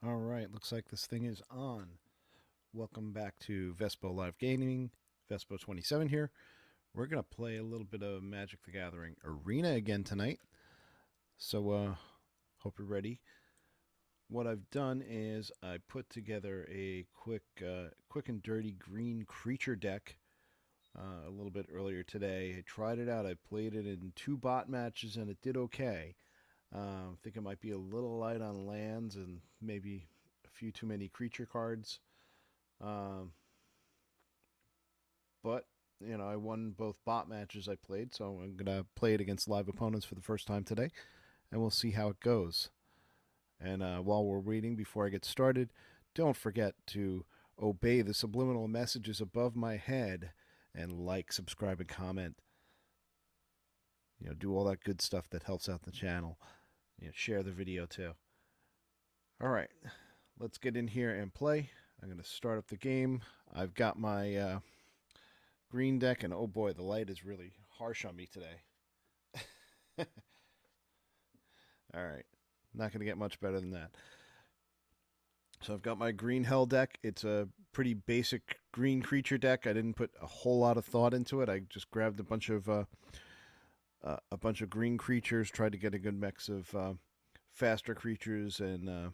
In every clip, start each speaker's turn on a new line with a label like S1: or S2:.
S1: All right, looks like this thing is on. Welcome back to Vespo Live Gaming, Vespo 27 here. We're going to play a little bit of Magic the Gathering Arena again tonight. So, hope you're ready. What I've done is I put together a quick and dirty green creature deck a little bit earlier today. I tried it out. I played it in 2 bot matches and it did okay. I think it might be a little light on lands and maybe a few too many creature cards. Um, but I won both bot matches I played, so I'm gonna play it against live opponents for the first time today, and we'll see how it goes. And while we're waiting, before I get started, don't forget to obey the subliminal messages above my head and like, subscribe, and comment. Do all that good stuff that helps out the channel. Share the video too. All right, let's get in here and play. I'm going to start up the game. I've got my green deck, and oh boy, the light is really harsh on me today. All right, not going to get much better than that. So I've got my green hell deck. It's a pretty basic green creature deck. I didn't put a whole lot of thought into it. I just grabbed a bunch of green creatures, tried to get a good mix of faster creatures and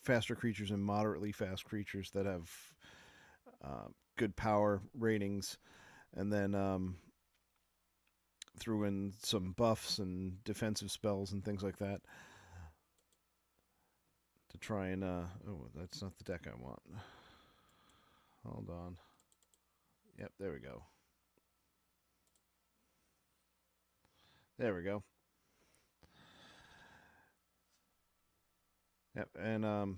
S1: faster creatures and moderately fast creatures that have good power ratings, and then threw in some buffs and defensive spells and things like that to try and oh, that's not the deck I want. Hold on. Yep, there we go. There we go. Yep, and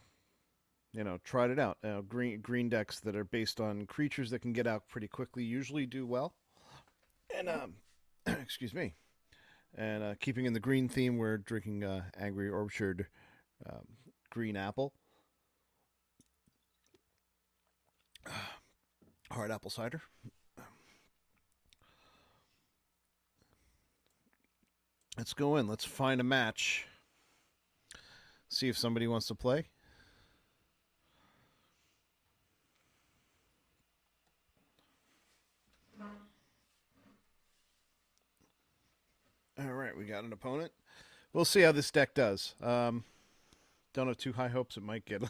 S1: tried it out. Green decks that are based on creatures that can get out pretty quickly usually do well. And excuse me. And keeping in the green theme, we're drinking Angry Orchard um, green apple, hard apple cider. Let's go in. Let's find a match. See if somebody wants to play. All right, we got an opponent. We'll see how this deck does. Don't have too high hopes. It might get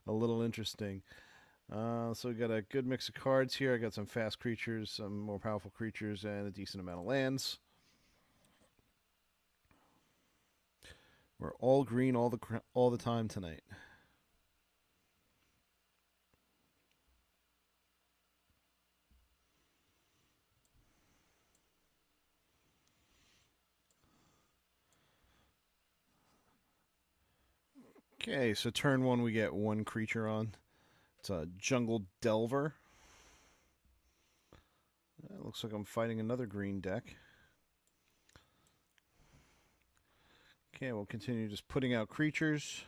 S1: a little interesting. So we got a good mix of cards here. I got some fast creatures, some more powerful creatures, and a decent amount of lands. We're all green all the time tonight. Okay, so turn 1 we get 1 creature on. It's a Jungle Delver. It looks like I'm fighting another green deck. Okay, we'll continue just putting out creatures.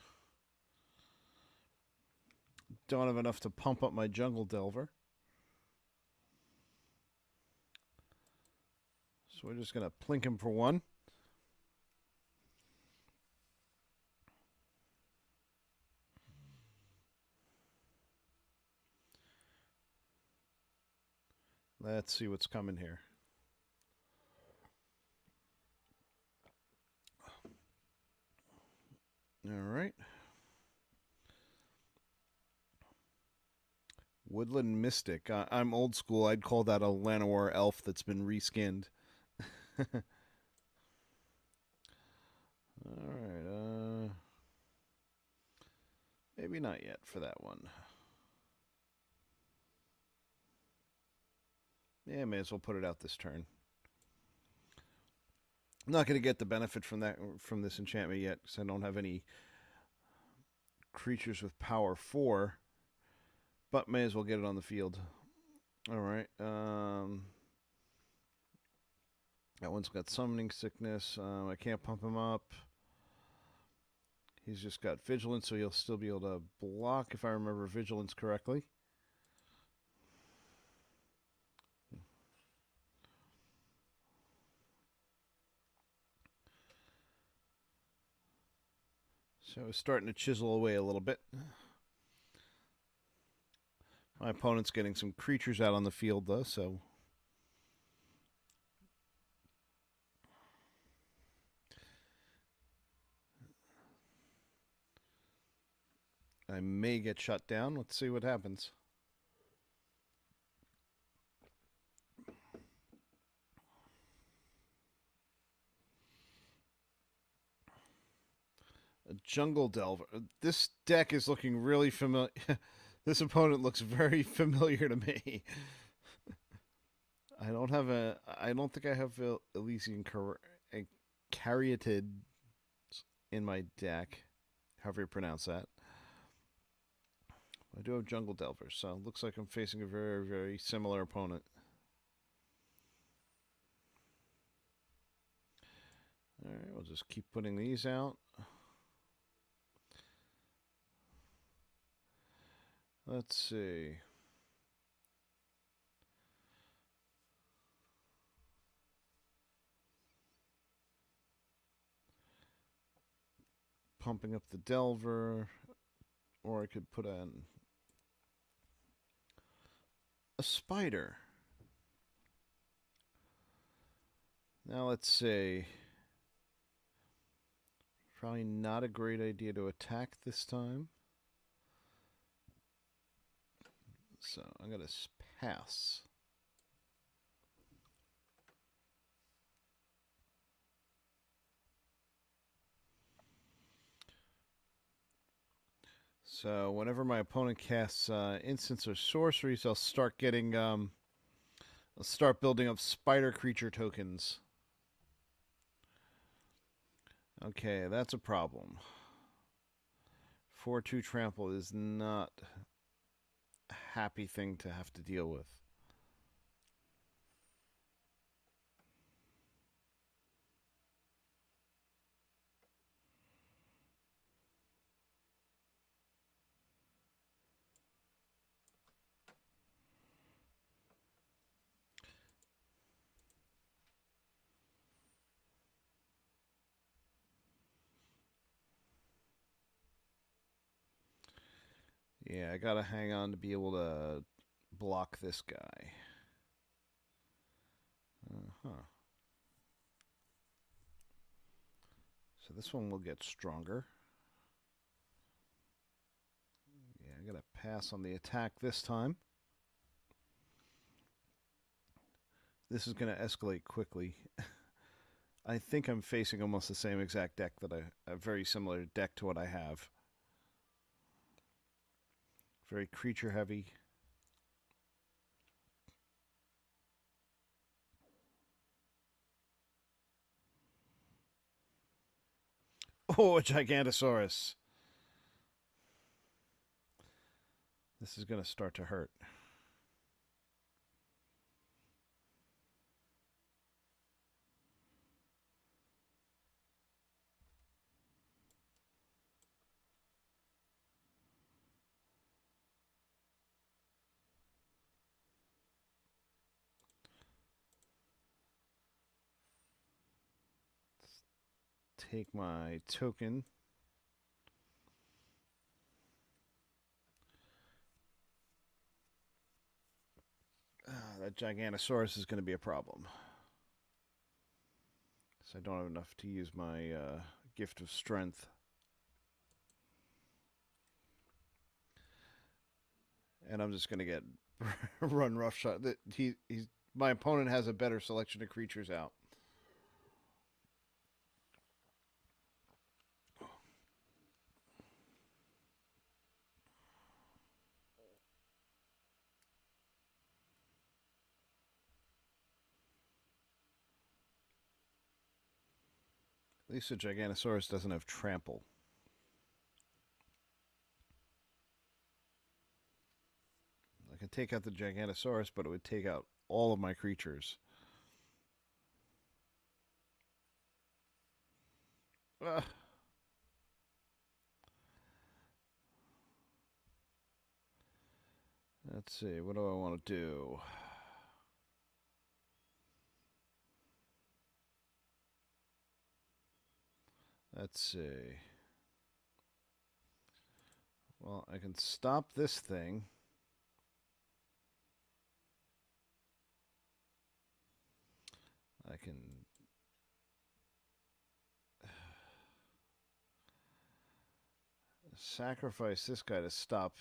S1: Don't have enough to pump up my Jungle Delver. So we're just going to plink him for 1. Let's see what's coming here. All right. Woodland Mystic. I'm old school. I'd call that a Llanowar elf that's been reskinned. All right. Maybe not yet for that one. Yeah, may as well put it out this turn. I'm not going to get the benefit from this enchantment yet because I don't have any creatures with power 4, but may as well get it on the field. All right. That one's got Summoning Sickness. I can't pump him up. He's just got Vigilance, so he'll still be able to block if I remember Vigilance correctly. So it's starting to chisel away a little bit. My opponent's getting some creatures out on the field, though, so... I may get shut down. Let's see what happens. A Jungle Delver. This deck is looking really familiar. This opponent looks very familiar to me. I don't have a. I don't think I have Elysian Caryatid in my deck. However you pronounce that. I do have Jungle Delver, so it looks like I'm facing a very, very similar opponent. Alright, we'll just keep putting these out. Let's see. Pumping up the Delver, or I could put in a Spider. Now let's see. Probably not a great idea to attack this time. So I'm going to pass. So whenever my opponent casts instants or sorceries, I'll start getting, I'll start building up spider creature tokens. Okay, that's a problem. 4/2 trample is not a happy thing to have to deal with. Yeah, I gotta hang on to be able to block this guy. So this one will get stronger. Yeah, I gotta pass on the attack this time. This is gonna escalate quickly. I think I'm facing almost the same exact deck that a very similar deck to what I have. Very creature heavy. Oh, a Gigantosaurus. This is going to start to hurt. Take my token. That Gigantosaurus is going to be a problem. So I don't have enough to use my gift of strength. And I'm just going to get run roughshod. My opponent has a better selection of creatures out. At least the Giganosaurus doesn't have trample. I could take out the Giganosaurus, but it would take out all of my creatures. Ugh. Let's see, what do I want to do? Let's see. Well, I can stop this thing. I can sacrifice this guy to stop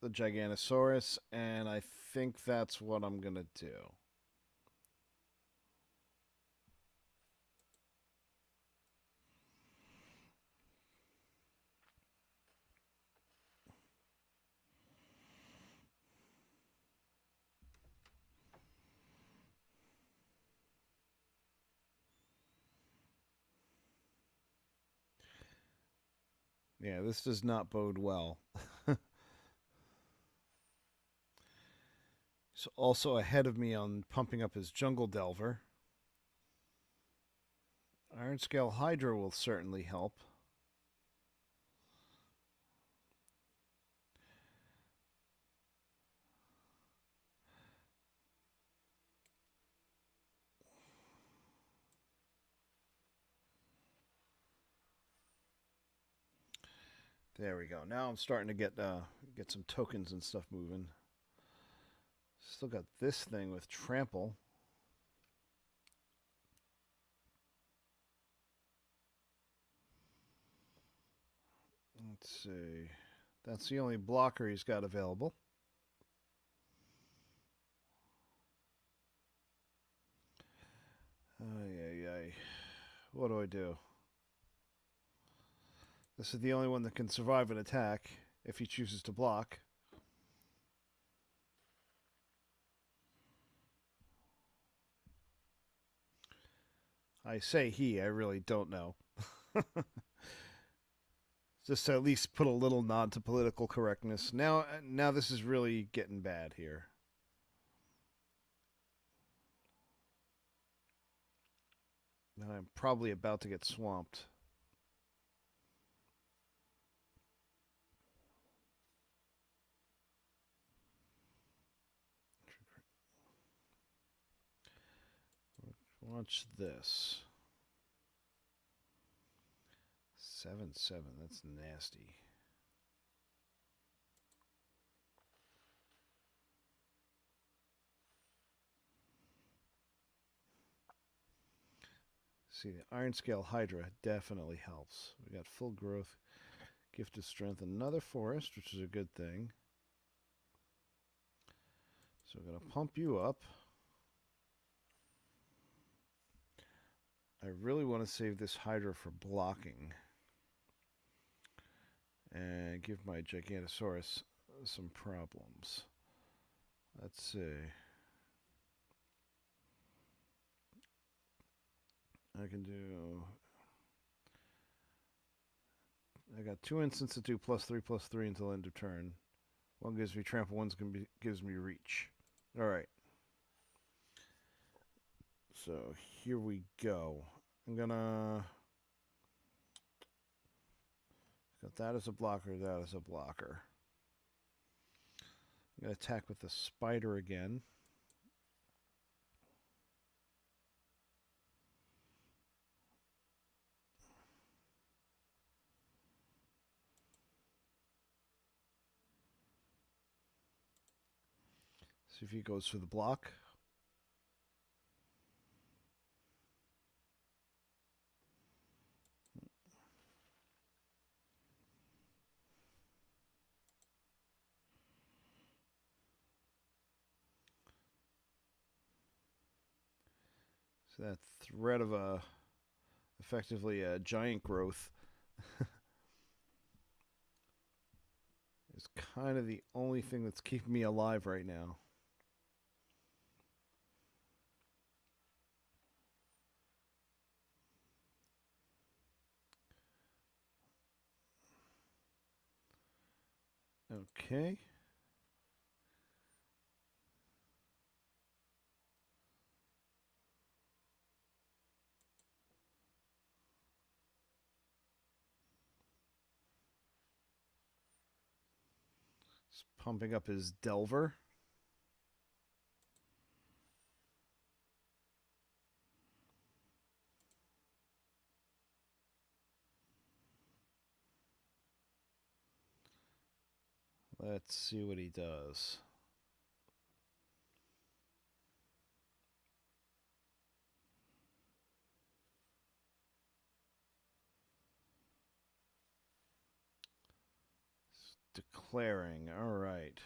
S1: the Giganosaurus, and I think that's what I'm going to do. Yeah, this does not bode well. He's also ahead of me on pumping up his Jungle Delver. Iron Scale Hydra will certainly help. There we go. Now I'm starting to get some tokens and stuff moving. Still got this thing with trample. Let's see. That's the only blocker he's got available. Ay, ay, ay. What do I do? This is the only one that can survive an attack if he chooses to block. I say he, I really don't know. Just to at least put a little nod to political correctness. Now this is really getting bad here. I'm probably about to get swamped. Watch this. 7/7. That's nasty. See, the Iron Scale Hydra definitely helps. We got full growth, gifted strength, another forest, which is a good thing. So we're going to pump you up. I really want to save this Hydra for blocking. And give my Giganosaurus some problems. Let's see. I can do... I got 2 instants that do +3/+3 until end of turn. One gives me trample, one gives me reach. Alright. So here we go. I'm gonna... Got that as a blocker, that as a blocker. I'm gonna attack with the spider again. See if he goes for the block. So that threat of effectively a giant growth is kind of the only thing that's keeping me alive right now. Okay. Just pumping up his Delver. Let's see what he does. Declaring. All right.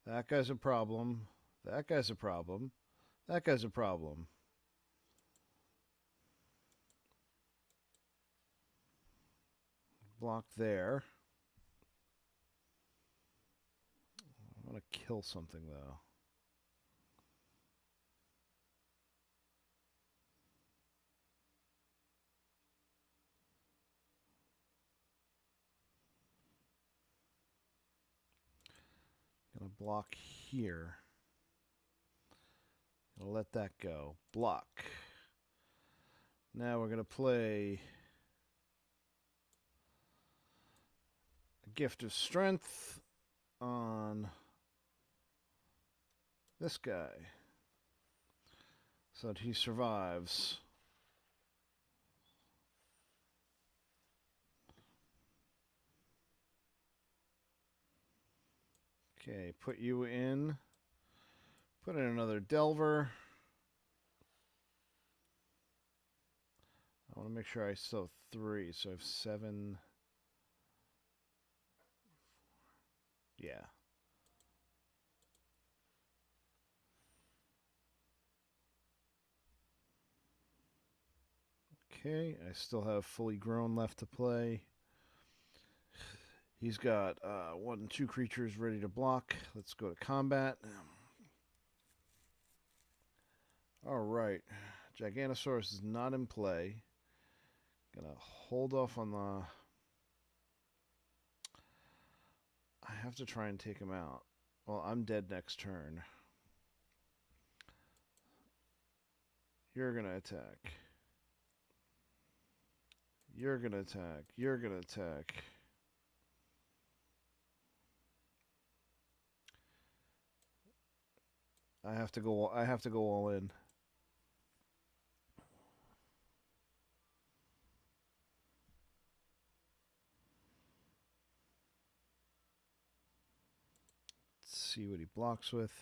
S1: That guy's a problem. That guy's a problem. That guy's a problem. Block there. I want to kill something, though. Gonna block here. Gonna let that go. Block. Now we're gonna play a Gift of Strength on this guy so that he survives. Okay, put you in. Put in another Delver. I want to make sure I still have 3, so I have 7. Yeah. Okay, I still have Fully Grown left to play. He's got 1 and 2 creatures ready to block. Let's go to combat. All right. Giganosaurus is not in play. Gonna hold off on the... I have to try and take him out. Well, I'm dead next turn. You're gonna attack. You're gonna attack. You're gonna attack. I have to go all in. Let's see what he blocks with.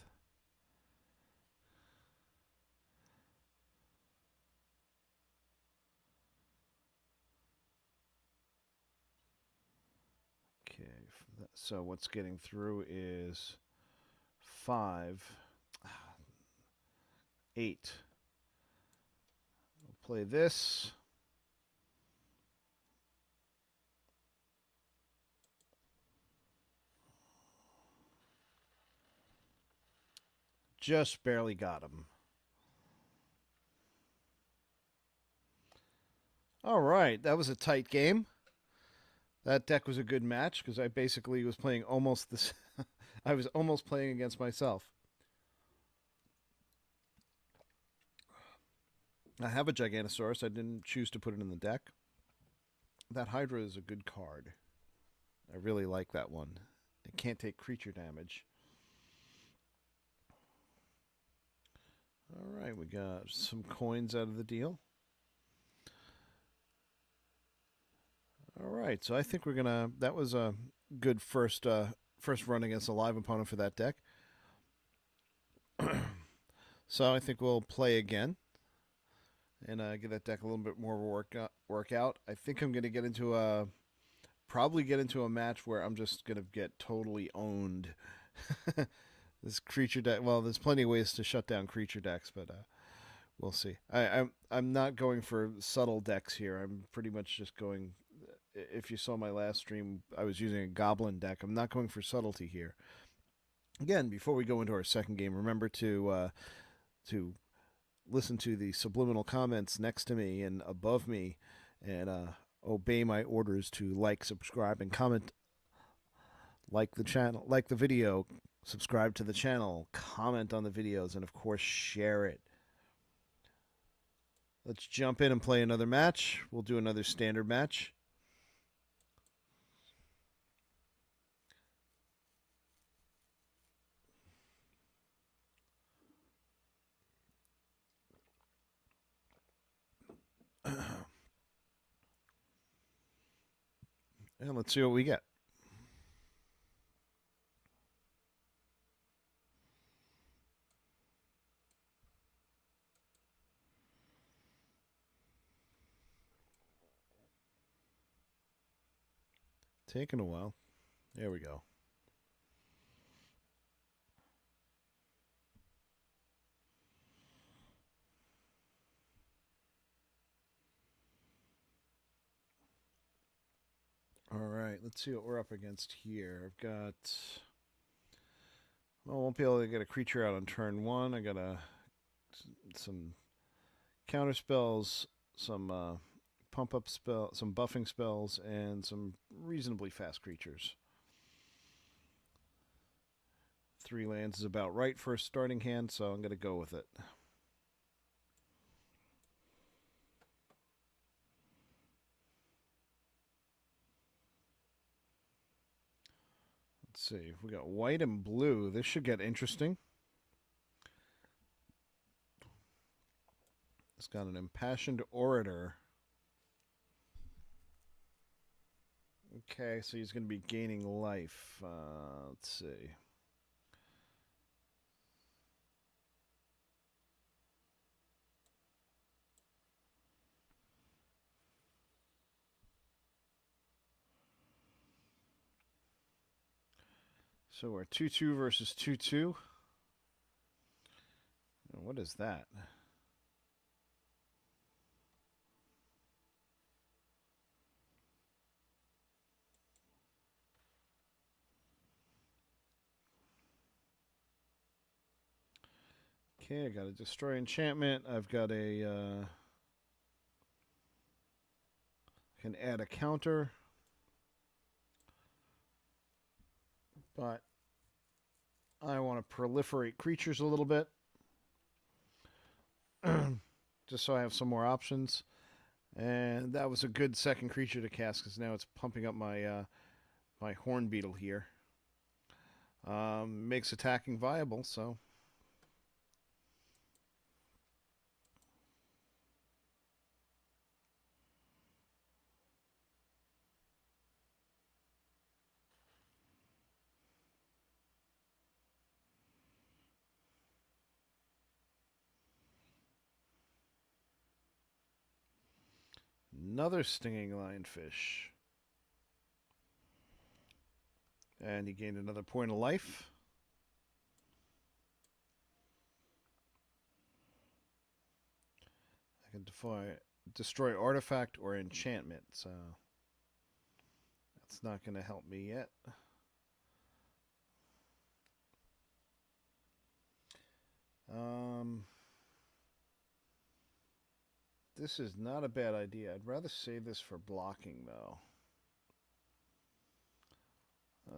S1: Okay, so what's getting through is 5, 8. We'll play this. Just barely got him. All right, that was a tight game. That deck was a good match because I basically was playing almost this. I was almost playing against myself. I have a Giganosaurus. I didn't choose to put it in the deck. That Hydra is a good card. I really like that one. It can't take creature damage. All right, we got some coins out of the deal. All right, so I think we're gonna. That was a good first run against a live opponent for that deck. So I think we'll play again and get that deck a little bit more of a workout. I think I'm gonna get into a match where I'm just gonna get totally owned. This creature deck. Well, there's plenty of ways to shut down creature decks, but we'll see. I'm not going for subtle decks here. I'm pretty much just going. If you saw my last stream, I was using a goblin deck. I'm not going for subtlety here. Again, before we go into our second game, remember to listen to the subliminal comments next to me and above me, and obey my orders to like, subscribe, and comment. Like the channel, like the video, subscribe to the channel, comment on the videos, and of course share it. Let's jump in and play another match. We'll do another standard match. And let's see what we get. Taking a while. There we go. All right, let's see what we're up against here. I've got. Well, I won't be able to get a creature out on turn one. I got some counter spells, some pump up spell, some buffing spells, and some reasonably fast creatures. 3 lands is about right for a starting hand, so I'm going to go with it. Let's see. We got white and blue. This should get interesting. It's got an impassioned orator. Okay, so he's going to be gaining life. Let's see. So we're 2-2 versus 2-2. What is that? Okay, I got a destroy enchantment. I've got a. I can add a counter, but I want to proliferate creatures a little bit, just so I have some more options. And that was a good second creature to cast because now it's pumping up my my horn beetle here. Makes attacking viable, so. Another stinging lionfish. And he gained another point of life. I can destroy artifact or enchantment, so that's not going to help me yet. This is not a bad idea. I'd rather save this for blocking, though.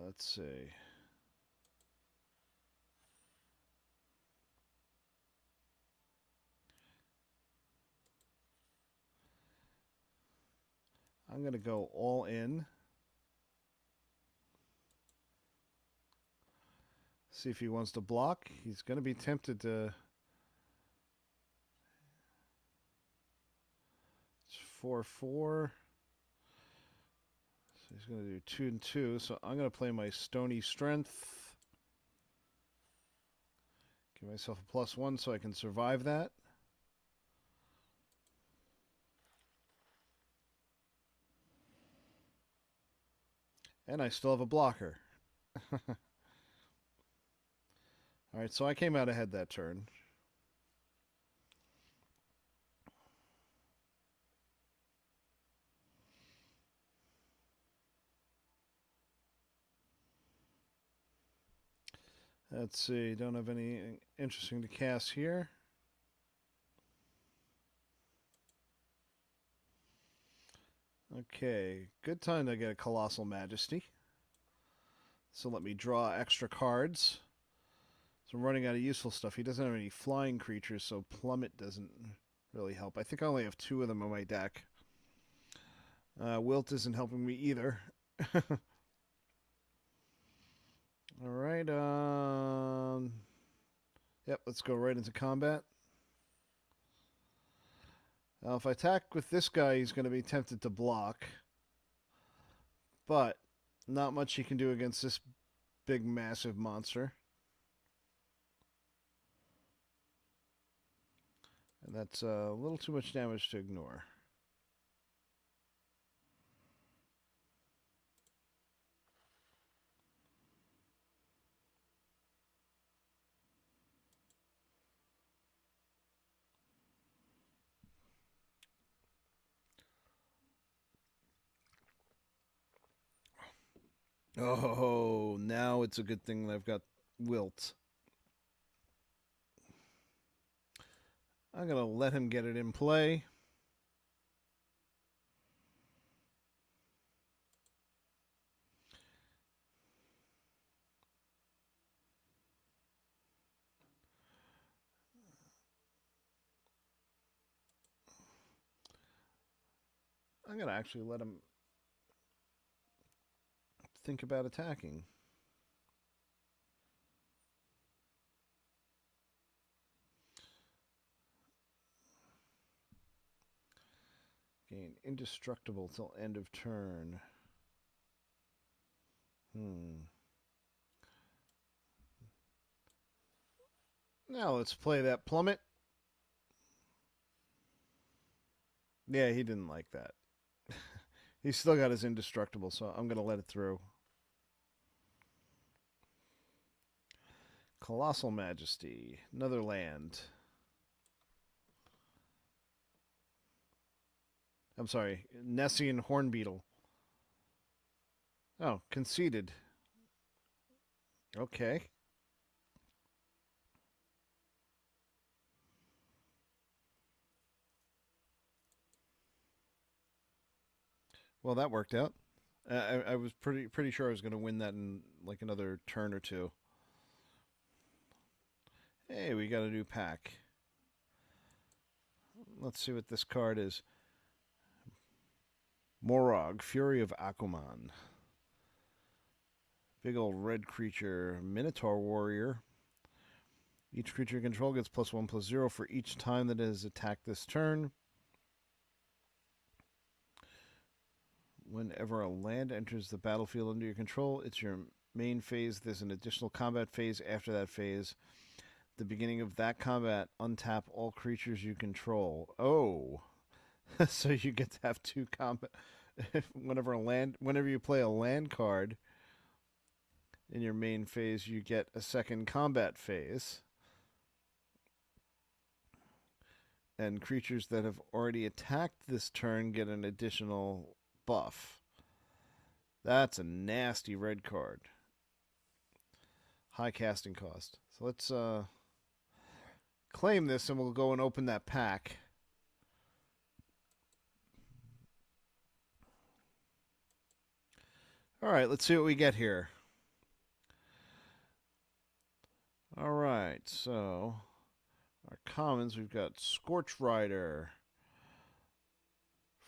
S1: Let's see. I'm going to go all in. See if he wants to block. He's going to be tempted to. It's 4/4. So he's going to do 2 and 2. So I'm going to play my Stony Strength. Give myself a +1 so I can survive that. And I still have a blocker. Alright, so I came out ahead that turn. Let's see, don't have anything interesting to cast here. Okay, good time to get a Colossal Majesty. So let me draw extra cards. So I'm running out of useful stuff. He doesn't have any flying creatures, so Plummet doesn't really help. I think I only have 2 of them in my deck. Wilt isn't helping me either. All right. Yep, let's go right into combat. Now, if I attack with this guy, he's going to be tempted to block. But not much he can do against this big, massive monster. And that's a little too much damage to ignore. Oh, now it's a good thing that I've got Wilt. I'm going to let him get it in play. I'm going to actually let him think about attacking. Gain indestructible till end of turn. Now let's play that plummet. Yeah, he didn't like that. He's still got his indestructible, so I'm going to let it through. Colossal Majesty. Another land. I'm sorry, Nessian Hornbeetle. Oh, conceded. Okay. Well, that worked out. I was pretty sure I was going to win that in like another turn or two. Hey, we got a new pack. Let's see what this card is. Morog, Fury of Aquaman. Big old red creature, Minotaur Warrior. Each creature you control gets +1/+0 for each time that it is attacked this turn. Whenever a land enters the battlefield under your control, it's your main phase. There's an additional combat phase after that phase. The beginning of that combat, untap all creatures you control. Oh, so you get to have two combat. Whenever you play a land card in your main phase, you get a second combat phase. And creatures that have already attacked this turn get an additional buff. That's a nasty red card. High casting cost. So let's claim this and we'll go and open that pack. All right, let's see what we get here. All right, so our commons, we've got Scorch Rider,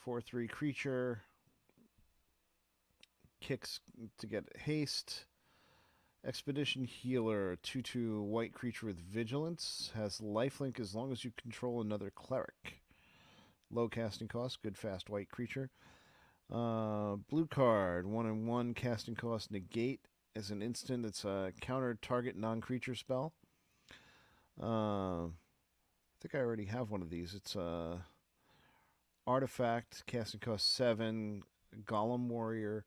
S1: 4/3 creature, kicks to get haste. Expedition Healer, 2/2 white creature with vigilance, has lifelink as long as you control another cleric. Low casting cost, good fast white creature. Blue card, 1/1 casting cost, negate as an instant. It's a counter target non-creature spell. I think I already have one of these. It's a artifact, casting cost 7, Golem Warrior.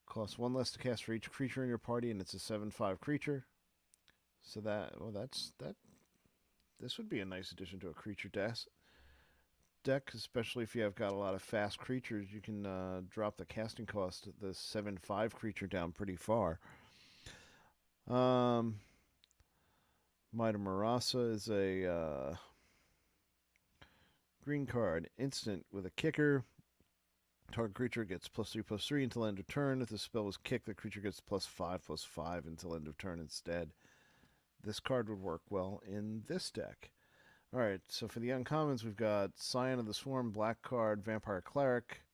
S1: Costs 1 less to cast for each creature in your party, and it's a 7/5 creature. So that's that. This would be a nice addition to a creature deck, especially if you have got a lot of fast creatures. You can drop the casting cost of the 7/5 creature down pretty far. Might of Marasa is a green card, instant with a kicker. Target creature gets +3/+3 until end of turn. If the spell was kicked, the creature gets +5/+5 until end of turn instead. This card would work well in this deck. All right, so for the uncommons, we've got Scion of the Swarm, black card, Vampire Cleric.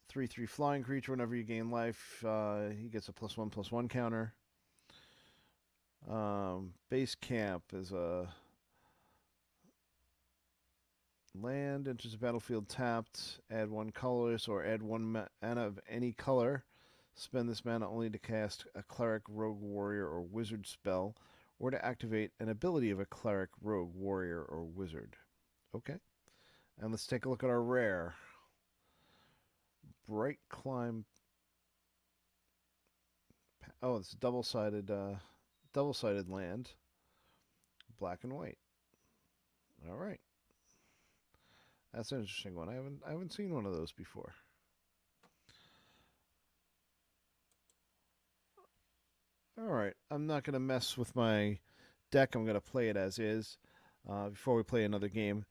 S1: 3/3 flying creature. Whenever you gain life, he gets a +1/+1 counter. Base Camp is a land, enters the battlefield tapped, add 1 colorless or add 1 mana of any color. Spend this mana only to cast a cleric, rogue, warrior, or wizard spell, or to activate an ability of a cleric, rogue, warrior, or wizard. Okay. And let's take a look at our rare. Bright Climb. Oh, it's double-sided land. Black and white. All right. That's an interesting one. I haven't seen one of those before. All right, I'm not going to mess with my deck. I'm going to play it as is. Before we play another game,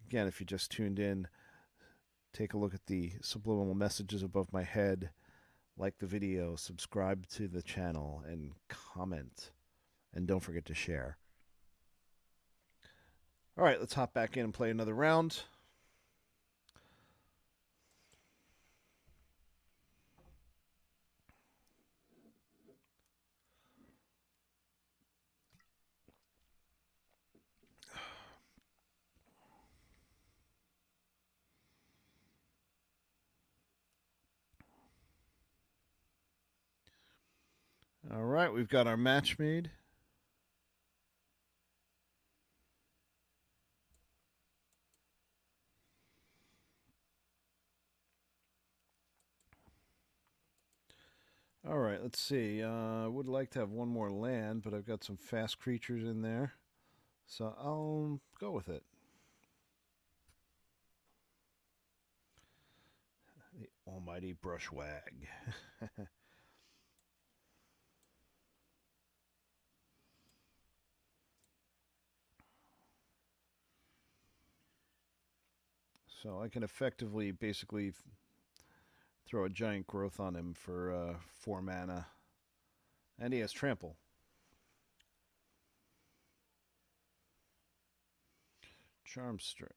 S1: again, if you just tuned in, take a look at the subliminal messages above my head. Like the video, subscribe to the channel, and comment. And don't forget to share. All right, let's hop back in and play another round. All right, we've got our match made. All right, let's see. I would like to have one more land, but I've got some fast creatures in there. So I'll go with it. The almighty Brushwag. So I can effectively, basically, throw a giant growth on him for 4 mana. And he has trample. Charmstray.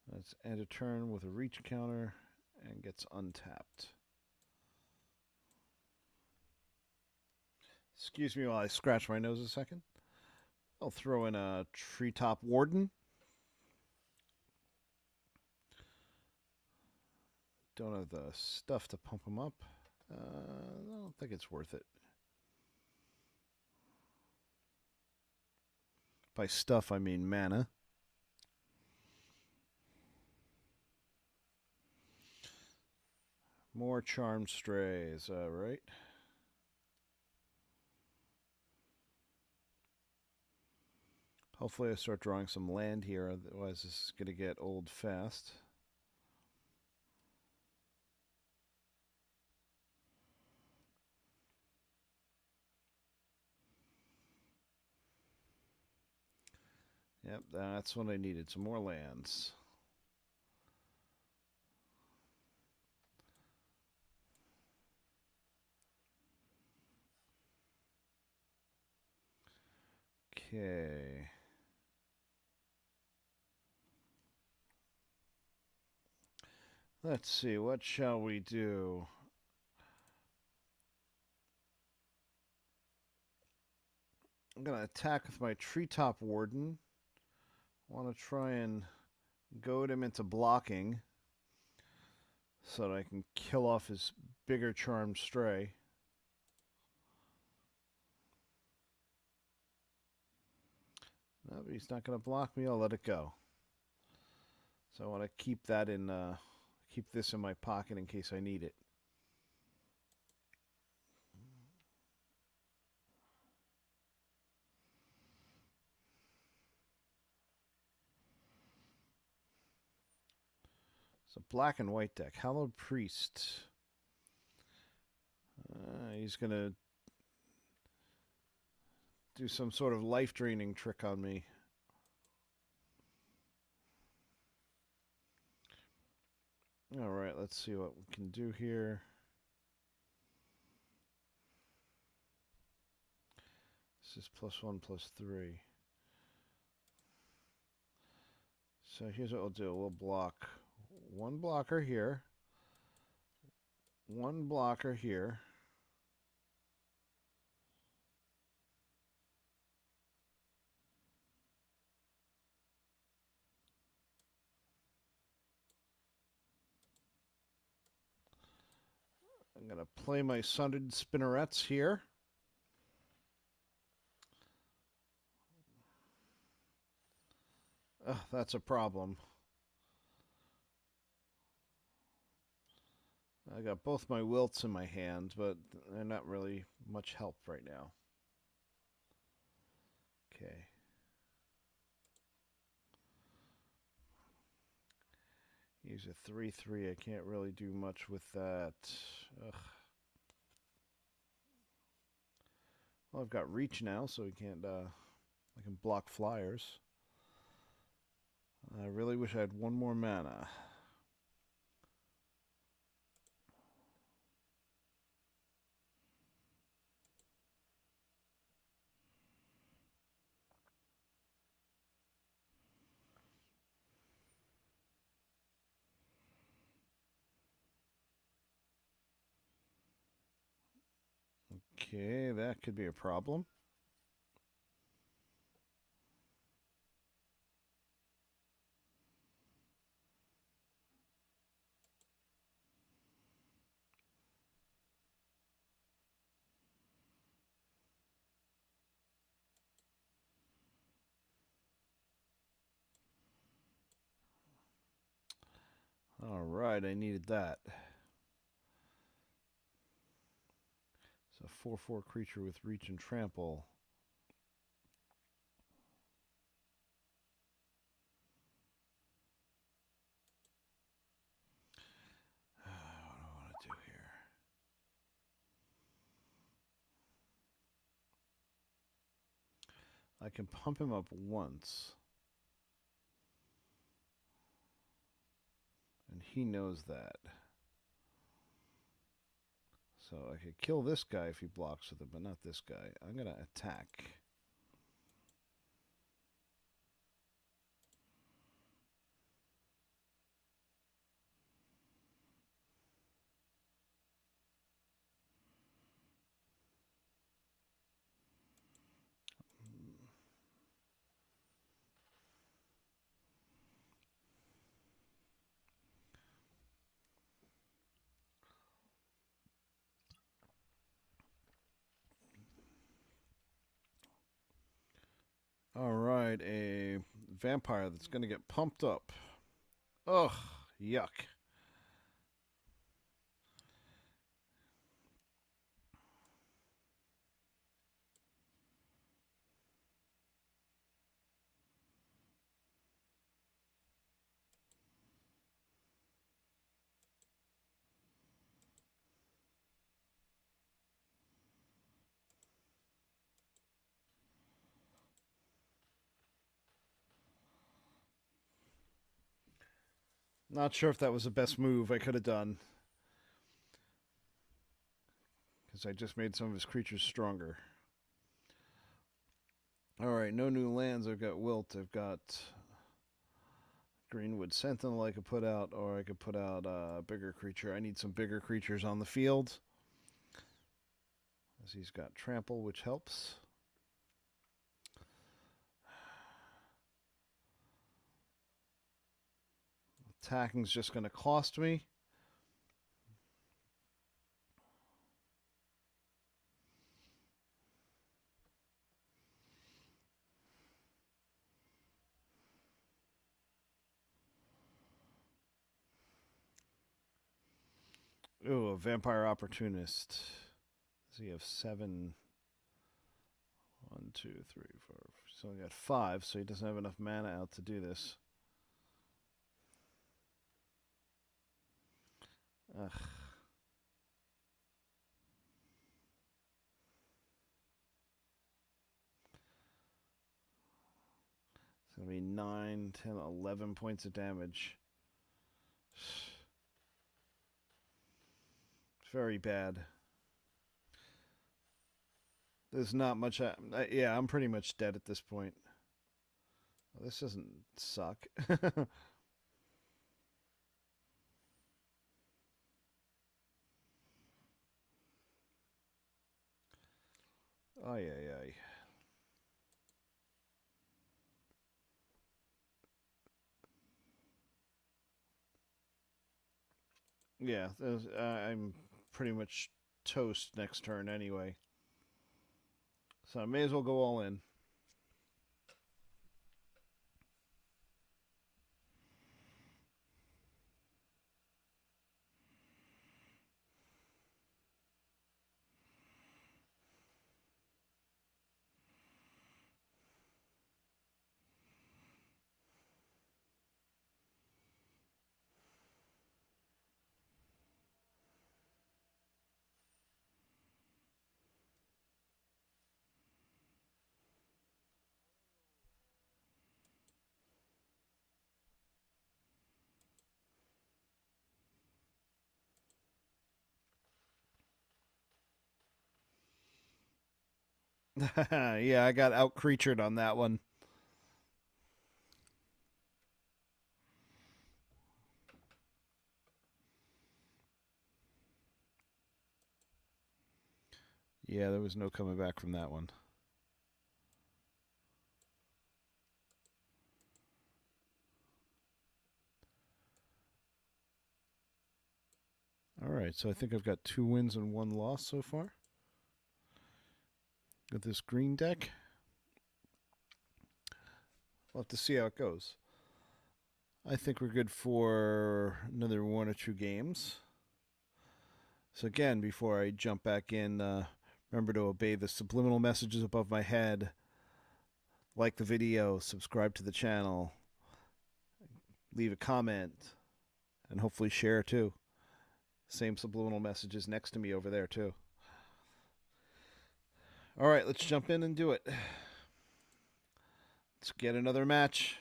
S1: Let's end a turn with a reach counter and gets untapped. Excuse me while I scratch my nose a second. I'll throw in a Treetop Warden. Don't have the stuff to pump him up. I don't think it's worth it. By stuff, I mean mana. More Charmed Strays, right? Hopefully I start drawing some land here, otherwise this is going to get old fast. Yep, that's what I needed, some more lands. Okay. Let's see, what shall we do? I'm going to attack with my Treetop Warden. I want to try and goad him into blocking so that I can kill off his bigger Charmed Stray. No, but he's not going to block me. I'll let it go. So I want to keep that in, keep this in my pocket in case I need it. It's a black and white deck. Hallowed Priest. He's going to do some sort of life draining trick on me. All right, let's see what we can do here. This is +1/+3. So here's what we'll do. We'll block one blocker here, one blocker here. I'm going to play my Sundered Spinnerets here. That's a problem. I got both my wilts in my hand, but they're not really much help right now. Okay. Use a 3/3. I can't really do much with that. Ugh. Well, I've got reach now, so we can't. I can block flyers. I really wish I had one more mana. Okay, that could be a problem. All right, I needed that. It's a 4/4 creature with reach and trample. What do I want to do here? I can pump him up once. And he knows that. So I could kill this guy if he blocks with it, but not this guy. I'm going to attack. All right, a vampire that's going to get pumped up. Ugh, yuck. Not sure if that was the best move I could have done. Because I just made some of his creatures stronger. Alright, no new lands. I've got Wilt. I've got Greenwood Sentinel I could put out, or I could put out a bigger creature. I need some bigger creatures on the field. As he's got Trample, which helps. Attacking's just going to cost me. Ooh, a Vampire Opportunist. Does he have 7? 1, 2, 3, 4. He's only got 5, so he doesn't have enough mana out to do this. Ugh. It's going to be 9, 10, 11 points of damage. Very bad. There's not much. Yeah, I'm pretty much dead at this point. Well, this doesn't suck. Ay, ay, ay. Yeah, I'm pretty much toast next turn anyway. So I may as well go all in. Yeah, I got out creatured on that one. Yeah, there was no coming back from that one. All right, so I think I've got 2 wins and 1 loss so far with this green deck. We'll have to see how it goes. I think we're good for another 1 or 2 games. So again, before I jump back in, remember to obey the subliminal messages above my head. Like the video, subscribe to the channel, leave a comment, and hopefully share too. Same subliminal messages next to me over there too. All right, let's jump in and do it. Let's get another match.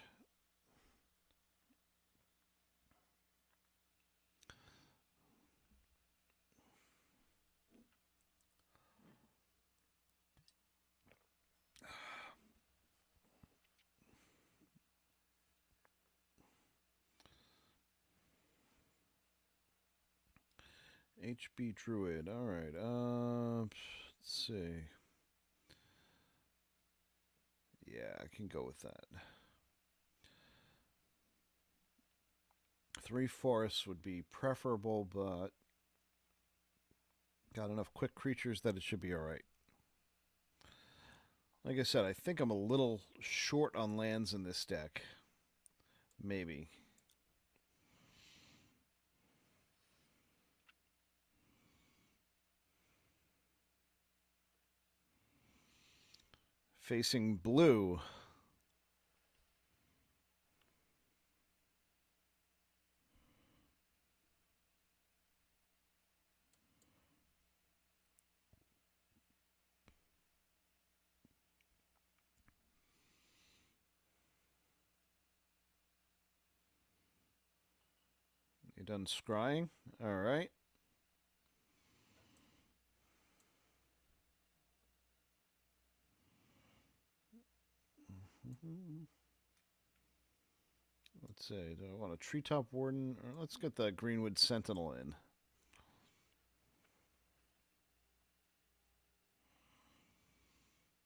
S1: HB Druid. All right. Let's see. Yeah, I can go with that. 3 forests would be preferable, but got enough quick creatures that it should be all right. Like I said, I think I'm a little short on lands in this deck. Maybe. Facing blue. You done scrying? All right. Let's see. Do I want a Treetop Warden? Or let's get the Greenwood Sentinel in.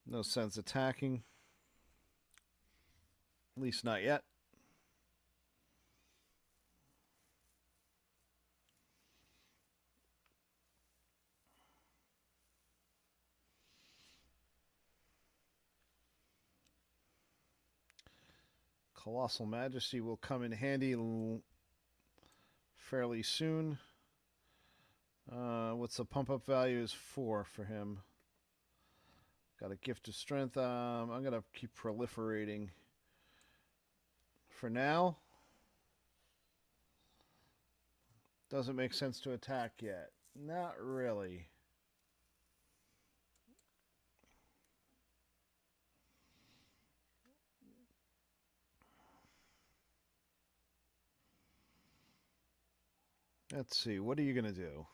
S1: No sense attacking. At least not yet. Colossal Majesty will come in handy fairly soon. What's the pump up value is 4 for him. Got a Gift of Strength. I'm going to keep proliferating for now. Doesn't make sense to attack yet. Not really. Let's see. What are you going to do?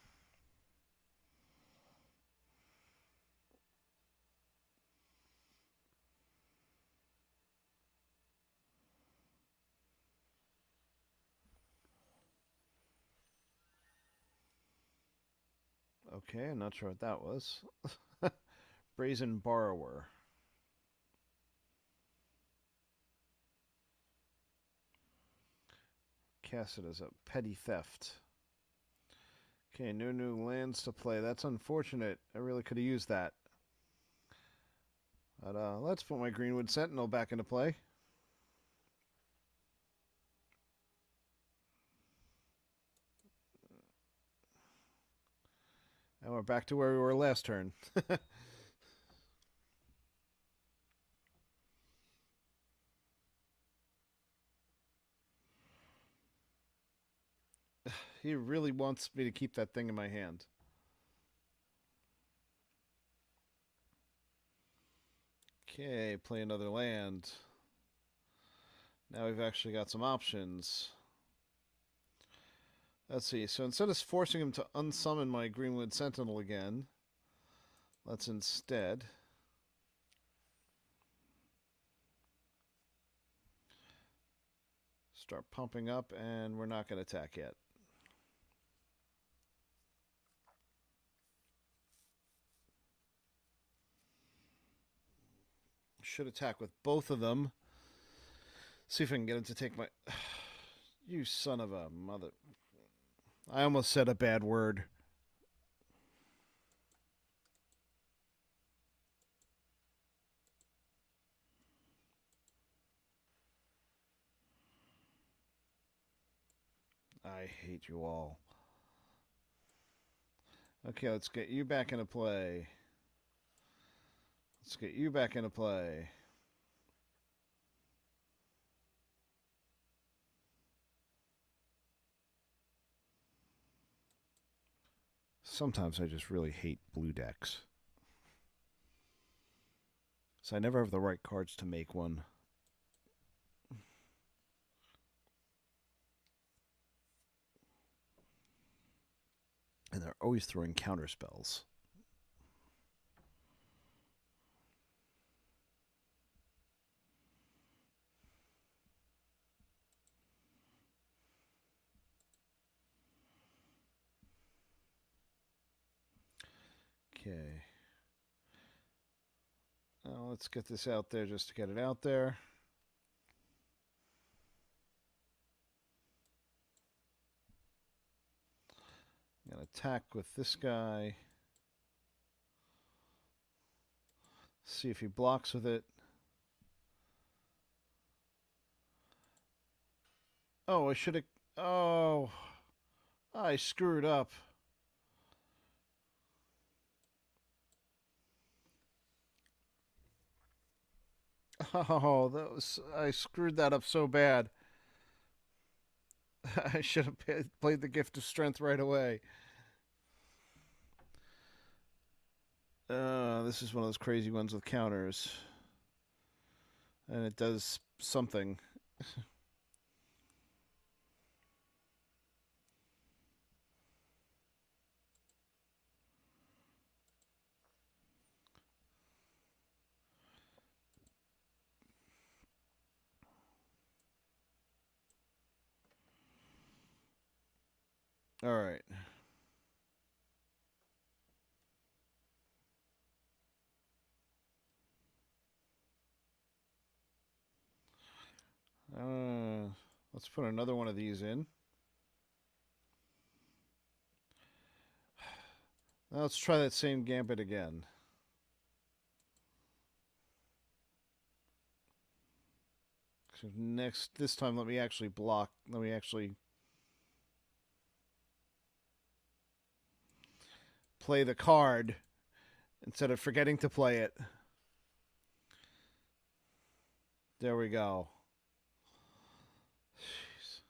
S1: Okay, I'm not sure what that was. Brazen Borrower. Cast it as a petty theft. Okay, no new lands to play. That's unfortunate. I really could have used that. But let's put my Greenwood Sentinel back into play. And we're back to where we were last turn. He really wants me to keep that thing in my hand. Okay, play another land. Now we've actually got some options. Let's see. So instead of forcing him to unsummon my Greenwood Sentinel again, let's instead start pumping up, and we're not going to attack yet. Should attack with both of them. See if I can get him to take my... You son of a mother... I almost said a bad word. I hate you all. Okay, let's get you back into play. Let's get you back into play. Sometimes I just really hate blue decks. So I never have the right cards to make one. And they're always throwing counter spells. Okay. Now let's get this out there just to get it out there. I'm going to attack with this guy. See if he blocks with it. Oh, I should have... Oh, I screwed up. Oh, that was... I screwed that up so bad. I should have played the Gift of Strength right away. This is one of those crazy ones with counters. And it does something. All right. Let's put another one of these in. Now let's try that same gambit again. So this time, let me actually block. Let me actually play the card instead of forgetting to play it. There we go. Jeez.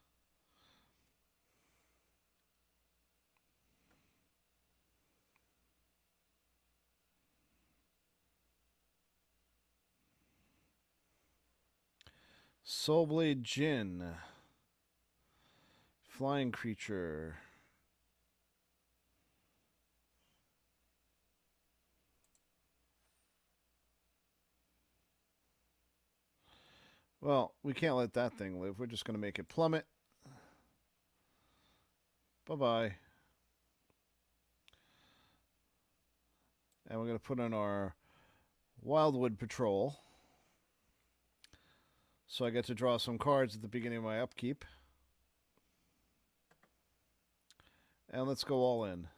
S1: Soulblade Jin. Flying creature. Well, we can't let that thing live. We're just going to make it plummet. Bye-bye. And we're going to put in our Wildwood Patrol. So I get to draw some cards at the beginning of my upkeep. And let's go all in.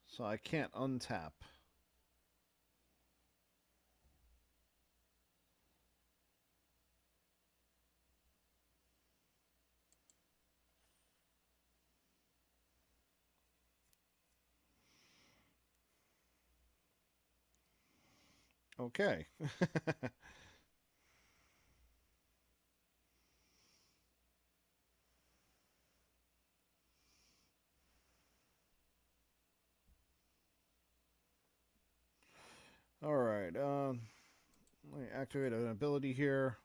S1: So I can't untap. Okay. All right. Let me activate an ability here.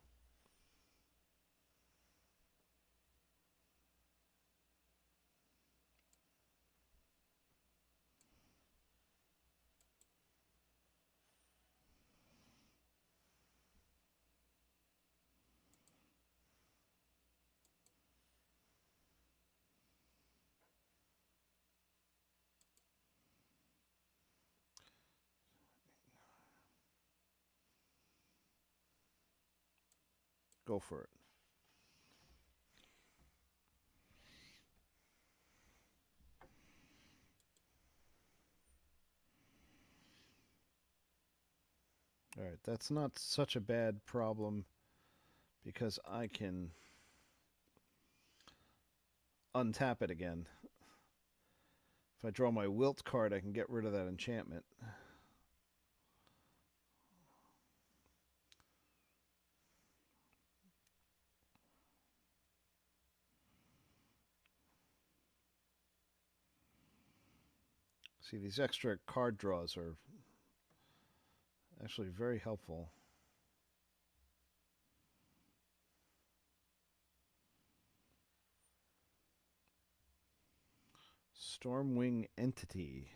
S1: Go for it. All right. That's not such a bad problem because I can untap it again. If I draw my Wilt card, I can get rid of that enchantment. See, these extra card draws are actually very helpful. Stormwing Entity.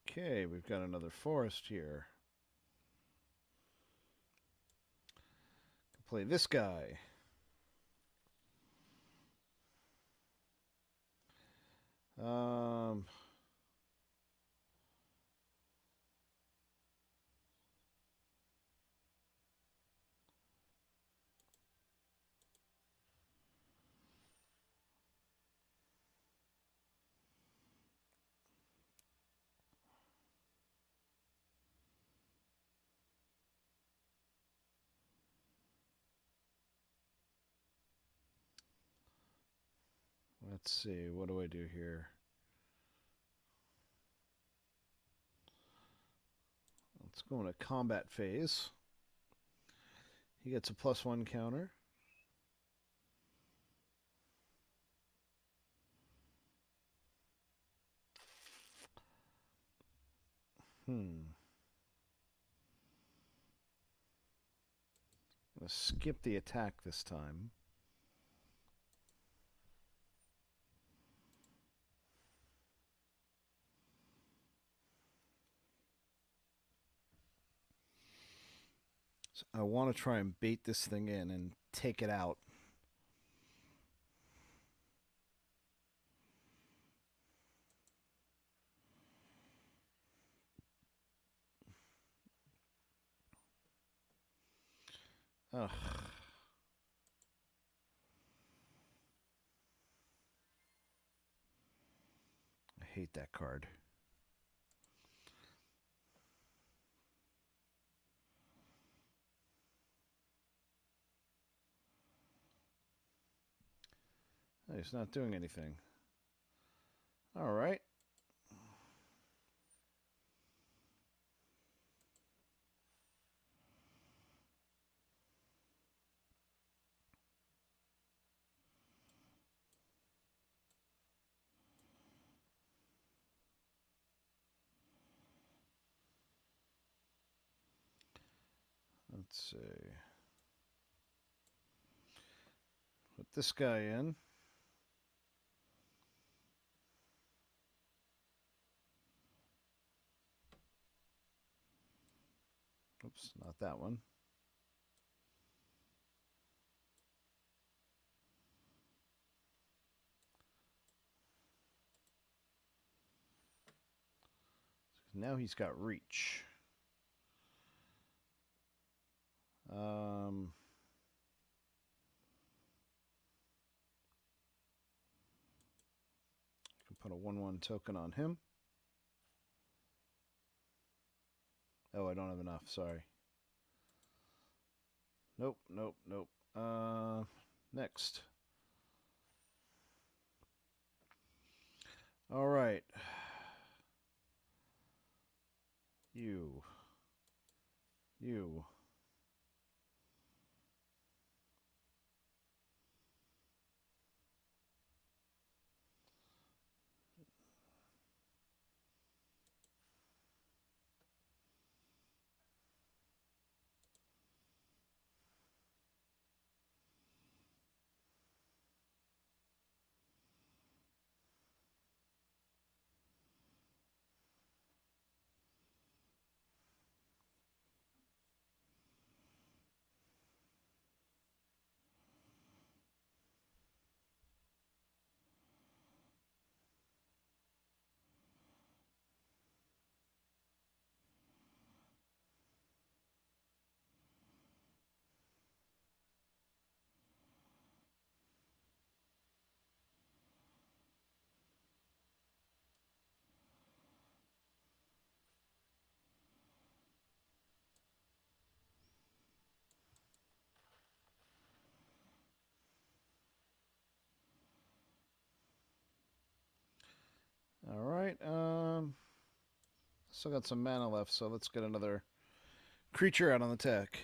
S1: Okay, we've got another forest here. Play this guy. Um, let's see. What do I do here? Let's go into combat phase. He gets a +1 counter. I'm going to skip the attack this time. So I want to try and bait this thing in and take it out. Ugh. I hate that card. Oh, he's not doing anything. All right. Let's see. Put this guy in. Oops, not that one. Now he's got reach. Can put a 1/1 token on him. Oh, I don't have enough. Sorry. Nope, nope, nope. Next. All right. You. All right. Still got some mana left, so let's get another creature out on the deck.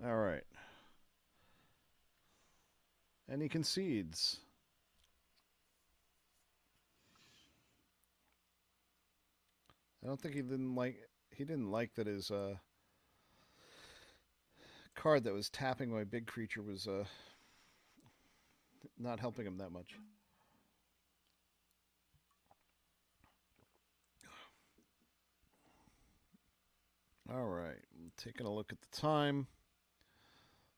S1: All right. And he concedes. I don't think he didn't like that his card that was tapping my big creature was not helping him that much. All right, taking a look at the time.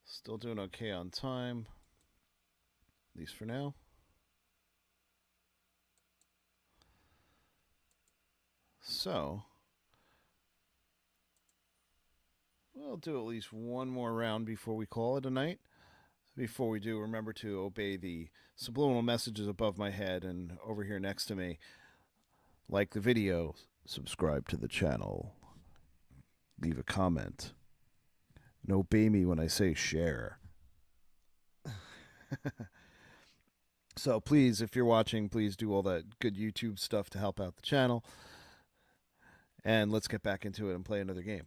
S1: Still doing okay on time, at least for now. So, we'll do at least one more round before we call it a night. Before we do, remember to obey the subliminal messages above my head and over here next to me. Like the video, subscribe to the channel, leave a comment, and obey me when I say share. So please, if you're watching, please do all that good YouTube stuff to help out the channel. And let's get back into it and play another game.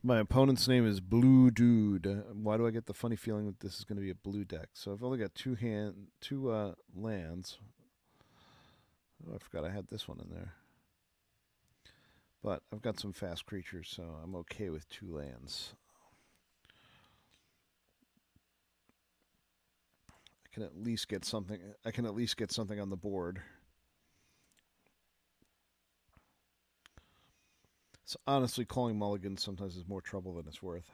S1: My opponent's name is Blue Dude. Why do I get the funny feeling that this is going to be a blue deck? So I've only got two lands. Oh, I forgot I had this one in there. But I've got some fast creatures, so I'm okay with two lands. I can at least get something. I can at least get something on the board. So honestly, calling mulligans sometimes is more trouble than it's worth.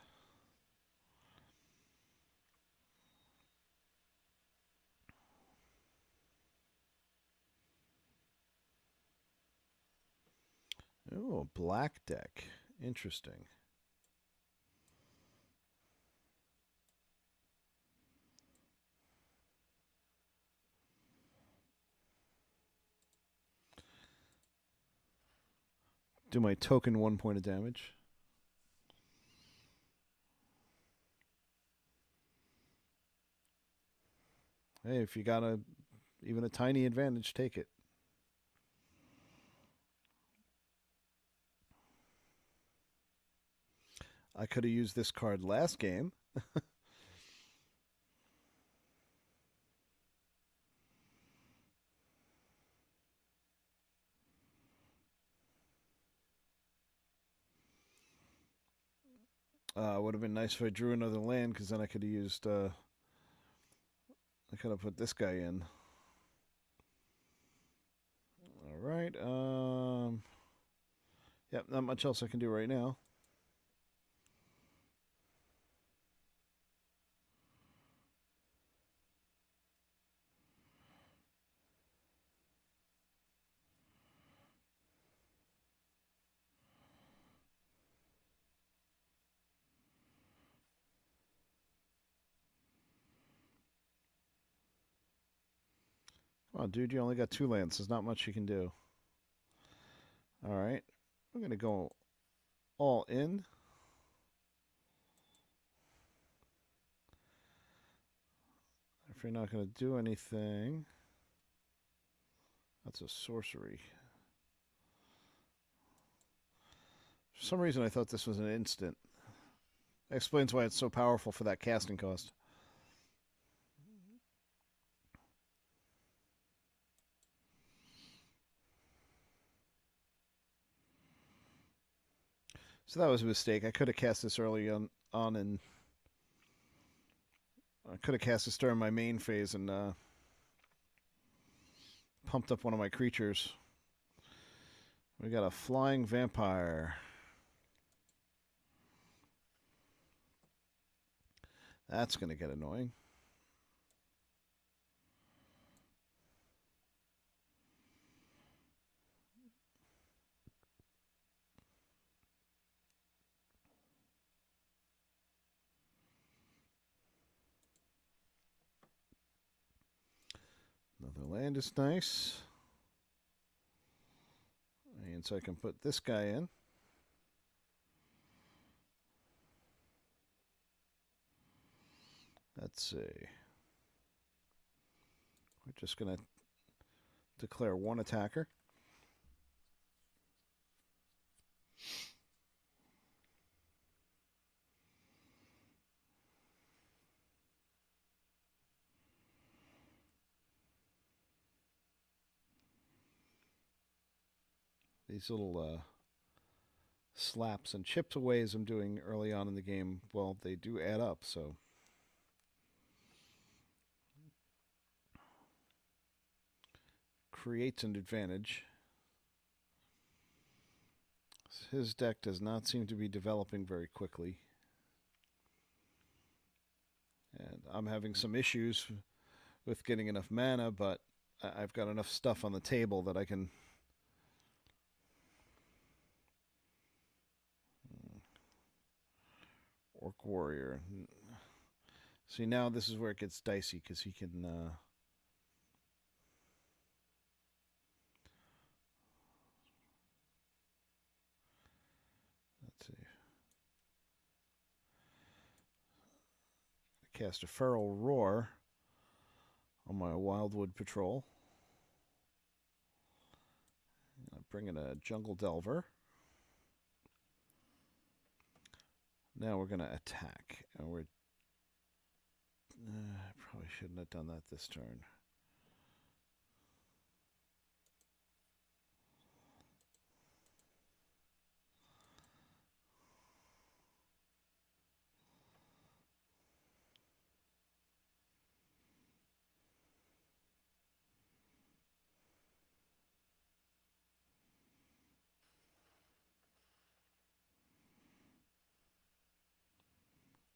S1: Oh, black deck. Interesting. Do my token 1 point of damage. Hey, if you got even a tiny advantage, take it. I could have used this card last game. Would have been nice if I drew another land, because then I could have used. I could have put this guy in. All right. Yep. Not much else I can do right now. Come on, dude. You only got 2 lands. There's not much you can do. All right. I'm gonna go all in. If you're not going to do anything, that's a sorcery. For some reason, I thought this was an instant. That explains why it's so powerful for that casting cost. So that was a mistake. I could have cast this early on and I could have cast this during my main phase and pumped up one of my creatures. We got a flying vampire. That's going to get annoying. Another land is nice. And so I can put this guy in. Let's see. We're just going to declare one attacker. These little slaps and chips aways I'm doing early on in the game, well, they do add up, so. Creates an advantage. His deck does not seem to be developing very quickly. And I'm having some issues with getting enough mana, but I've got enough stuff on the table that I can. Orc Warrior. See, now this is where it gets dicey because he can. Let's see. Cast a Feral Roar on my Wildwood Patrol. I'm bringing a Jungle Delver. Now we're going to attack. And we're. Probably shouldn't have done that this turn.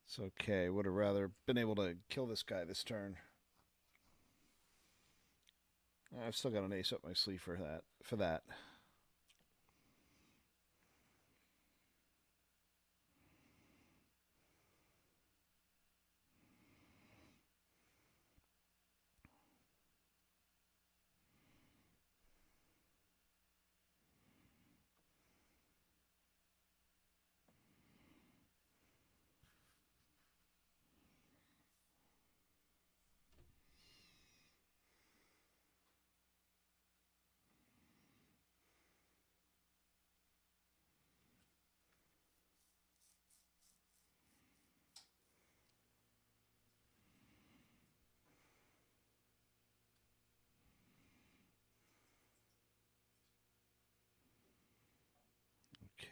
S1: It's okay. Would have rather been able to kill this guy this turn. I've still got an ace up my sleeve for that.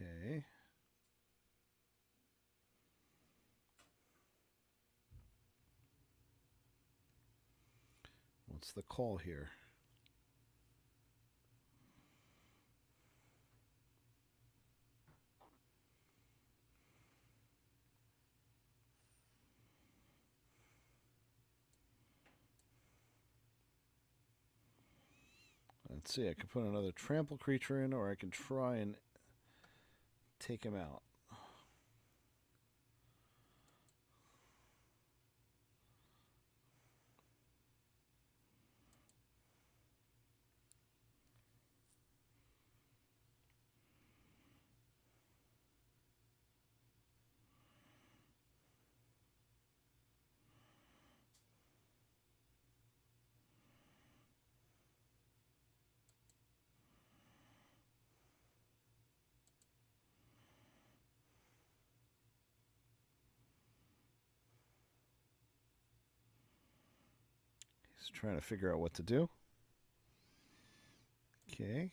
S1: Okay. What's the call here? Let's see, I can put another trample creature in, or I can try and take him out. He's trying to figure out what to do. Okay.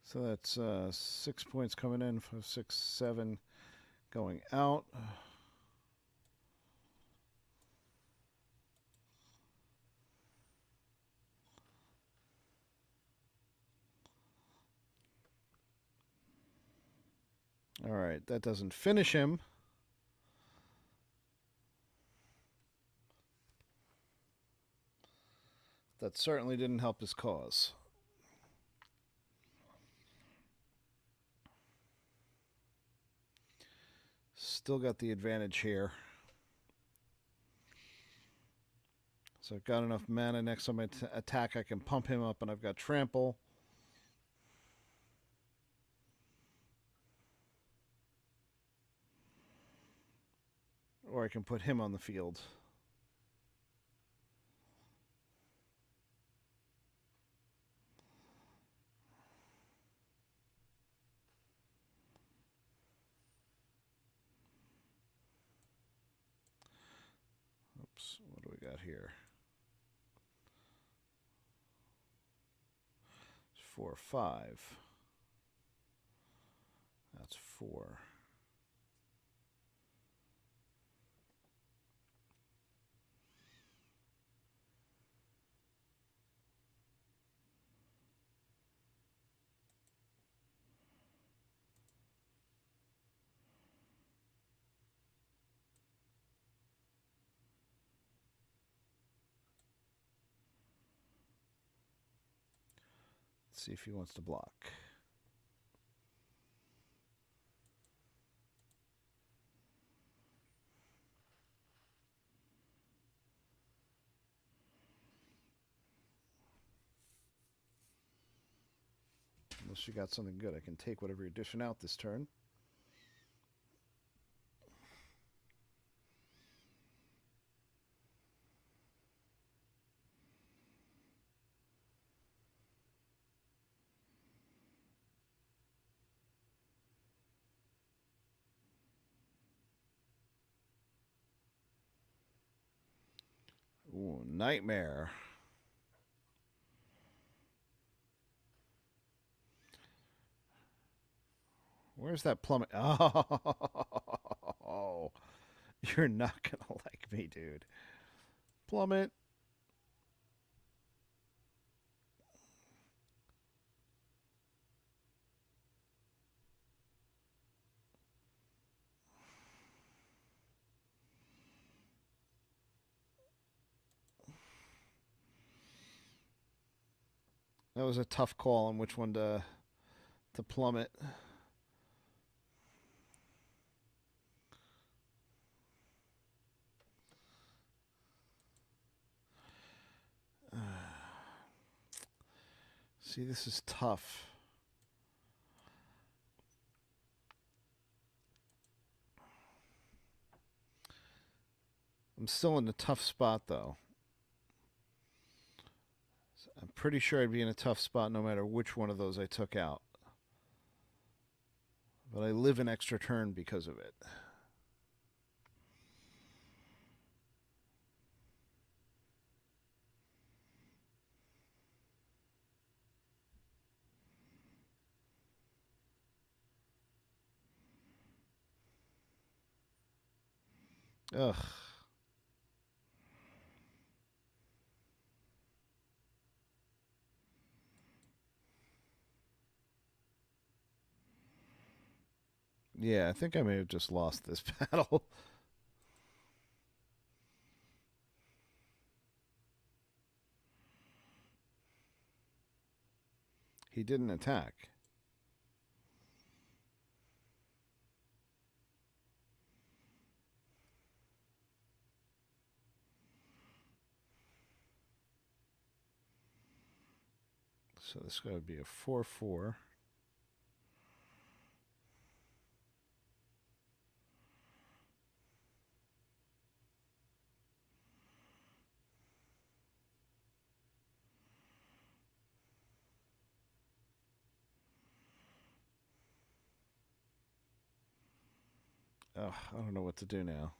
S1: So that's 6 points coming in, 5, 6, 7 going out. All right, that doesn't finish him. That certainly didn't help his cause. Still got the advantage here. So I've got enough mana next time I attack, I can pump him up, and I've got trample. Or I can put him on the field. Oops, what do we got here? 4, 5. That's 4. Let's see if he wants to block. Unless you got something good, I can take whatever you're dishing out this turn. Ooh, nightmare. Where's that plummet? Oh, you're not going to like me, dude. Plummet. That was a tough call on which one to plummet. See, this is tough. I'm still in a tough spot, though. I'm pretty sure I'd be in a tough spot no matter which one of those I took out. But I live an extra turn because of it. Ugh. Yeah, I think I may have just lost this battle. He didn't attack. So this is going to be a 4/4. Oh, I don't know what to do now.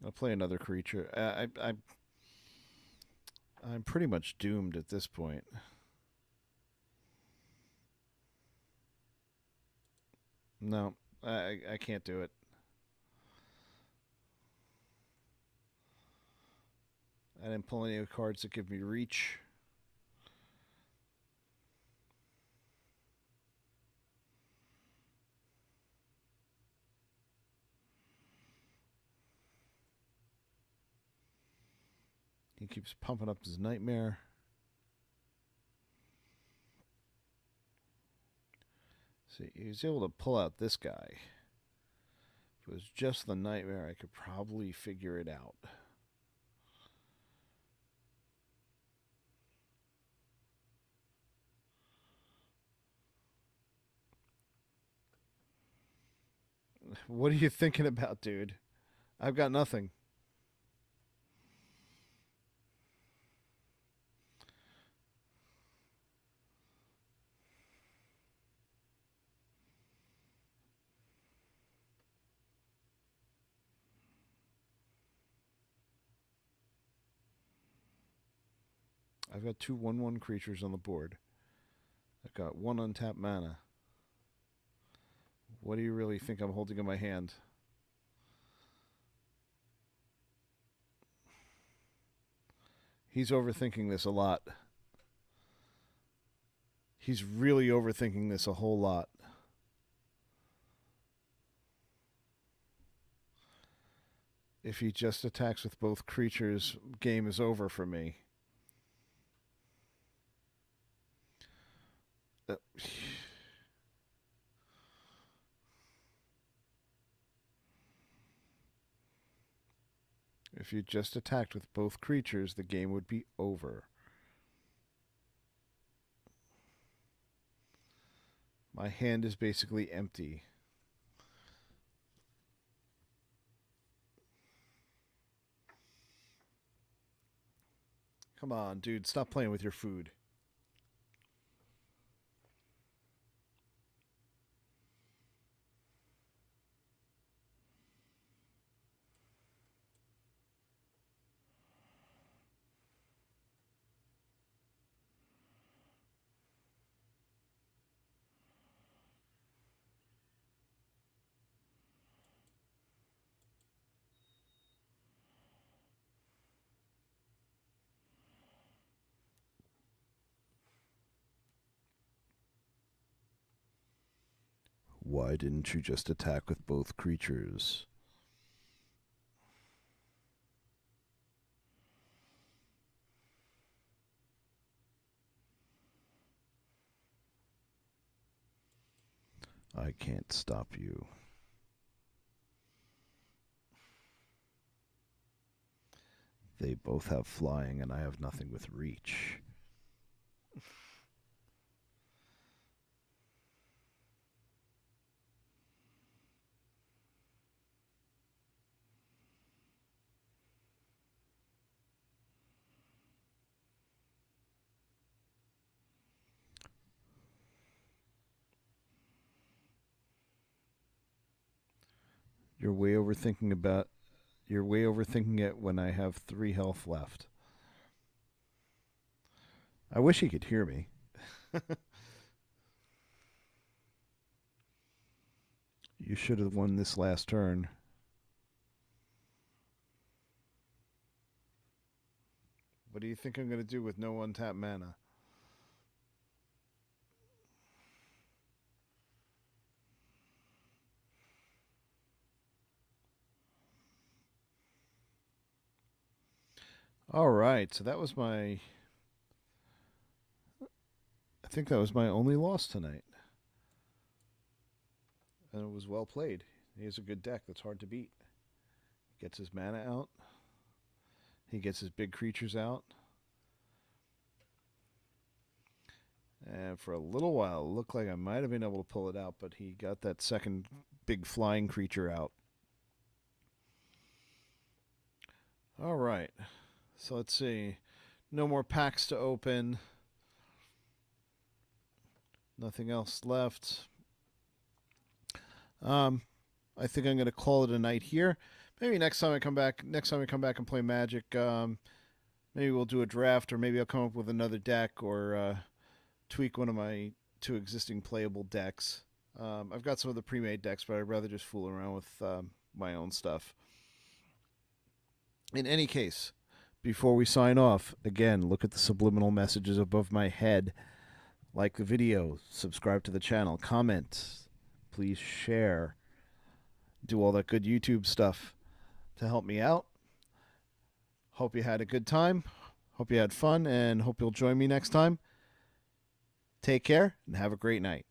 S1: I'll play another creature. I'm pretty much doomed at this point. No, I can't do it. I didn't pull any cards that give me reach. He keeps pumping up his nightmare. See, he was able to pull out this guy. If it was just the nightmare, I could probably figure it out. What are you thinking about, dude? I've got nothing. I've got two 1/1 creatures on the board. I've got one untapped mana. What do you really think I'm holding in my hand? He's overthinking this a lot. He's really overthinking this a whole lot. If he just attacks with both creatures, game is over for me. If you just attacked with both creatures, the game would be over. My hand is basically empty. Come on, dude, stop playing with your food. Why didn't you just attack with both creatures? I can't stop you. They both have flying, and I have nothing with reach. You're way overthinking it when I have 3 health left. I wish he could hear me. You should have won this last turn. What do you think I'm going to do with no untapped mana? All right, so that was my... I think that was my only loss tonight. And it was well played. He has a good deck that's hard to beat. Gets his mana out. He gets his big creatures out. And for a little while, it looked like I might have been able to pull it out, but he got that second big flying creature out. All right. So let's see. No more packs to open. Nothing else left. I think I'm going to call it a night here. Maybe next time I come back and play Magic, maybe we'll do a draft, or maybe I'll come up with another deck, or tweak one of my 2 existing playable decks. I've got some of the pre-made decks, but I'd rather just fool around with my own stuff. In any case, before we sign off, again, look at the subliminal messages above my head. Like the video, subscribe to the channel, comment, please share, do all that good YouTube stuff to help me out. Hope you had a good time, hope you had fun, and hope you'll join me next time. Take care and have a great night.